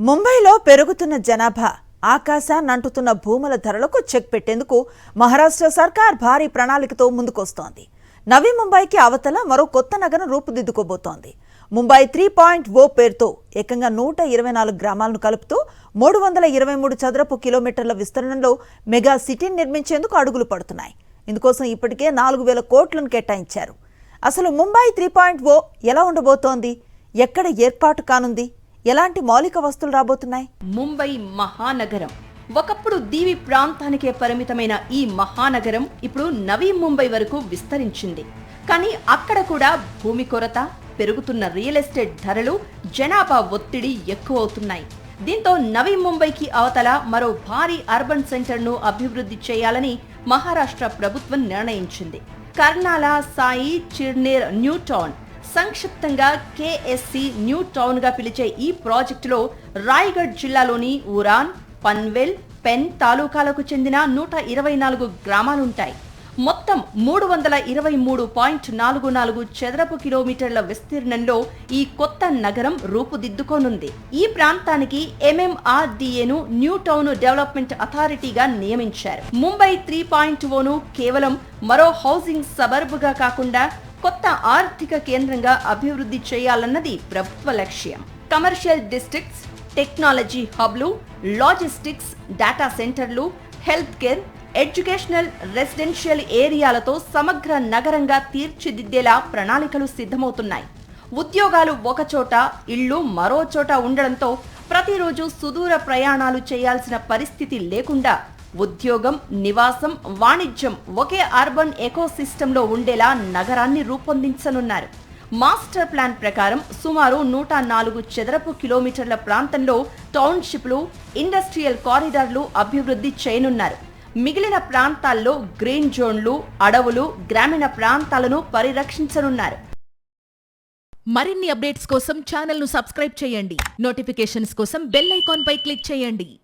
ముంబైలో పెరుగుతున్న జనాభా ఆకాశాన్నంటుతున్న భూముల ధరలకు చెక్ పెట్టేందుకు మహారాష్ట్ర సర్కార్ భారీ ప్రణాళికతో ముందుకొస్తోంది. నవీ ముంబైకి అవతల మరో కొత్త నగరం రూపుదిద్దుకోబోతోంది. ముంబై 3.0 పేరుతో ఏకంగా 124 గ్రామాలను కలుపుతూ 323 చదరపు కిలోమీటర్ల విస్తరణలో మెగా సిటీని నిర్మించేందుకు అడుగులు పడుతున్నాయి. ఇందుకోసం ఇప్పటికే 4000 కోట్లను కేటాయించారు. అసలు ముంబై 3.0 ఎలా ఉండబోతోంది? ఎక్కడ ఏర్పాటు కానుంది? ఎలాంటి మౌలిక వస్తువులు రాబోతున్నాయి? ముంబై మహానగరం ఒకప్పుడు దీవి ప్రాంతానికే పరిమితమైన ఈ మహానగరం ఇప్పుడు నవీ ముంబై వరకు విస్తరించింది. కానీ అక్కడ కూడా భూమి కొరత, పెరుగుతున్న రియల్ ఎస్టేట్ ధరలు, జనాభా ఒత్తిడి ఎక్కువవుతున్నాయి. దీంతో నవీ ముంబైకి అవతల మరో భారీ అర్బన్ సెంటర్ను అభివృద్ధి చేయాలని మహారాష్ట్ర ప్రభుత్వం నిర్ణయించింది. కర్నాల సాయి చిర్నేర్ న్యూ టౌన్, సంక్షిప్తంగా కేఎస్సి న్యూ టౌన్ గా పిలిచే ఈ ప్రాజెక్టులో రాయ్గఢ్ జిల్లాలోని ఉరాన్, పన్వేల్, పెన్ తాలూకాలకు చెందిన 124 గ్రామాలుంటాయి. మొత్తం 323.44 చదరపు కిలోమీటర్ల విస్తీర్ణంలో ఈ కొత్త నగరం రూపుదిద్దుకోనుంది. ఈ ప్రాంతానికి MMRDAను న్యూ టౌన్ డెవలప్మెంట్ అథారిటీగా నియమించారు. ముంబై 3.0ను కేవలం మరో హౌసింగ్ సబర్బుగా కాకుండా కొత్త ఆర్థిక కేంద్రంగా అభివృద్ధి చేయాలన్నది ప్రభుత్వ లక్ష్యం. కమర్షియల్ డిస్ట్రిక్ట్స్, టెక్నాలజీ హబ్లు, లాజిస్టిక్స్, డేటా సెంటర్లు, హెల్త్ కేర్, ఎడ్యుకేషనల్, రెసిడెన్షియల్ ఏరియాలతో సమగ్ర నగరంగా తీర్చిదిద్దేలా ప్రణాళికలు సిద్ధమవుతున్నాయి. ఉద్యోగాలు ఒకచోట, ఇళ్లు మరో చోట ఉండడంతో ప్రతిరోజు సుదూర ప్రయాణాలు చేయాల్సిన పరిస్థితి లేకుండా ఉద్యోగం, నివాసం, వాణిజ్యం ఒకే అర్బన్ ఎకోసిస్టంలో ఉండేలా నగరాన్ని రూపొందించనున్నారు. మాస్టర్ ప్లాన్ ప్రకారం సుమారు 104 చదరపు కిలోమీటర్ల ప్రాంతంలో టౌన్షిప్లు, ఇండస్ట్రియల్ కారిడార్లు అభివృద్ధి చేయనున్నారు. మిగిలిన ప్రాంతాల్లో గ్రీన్ జోన్లు, అడవులు, గ్రామీణ ప్రాంతాలను పరిరక్షించనున్నారు. మరిన్ని అప్డేట్స్ కోసం ఛానల్ను సబ్స్క్రైబ్ చేయండి. నోటిఫికేషన్స్ కోసం బెల్ ఐకాన్ పై క్లిక్ చేయండి.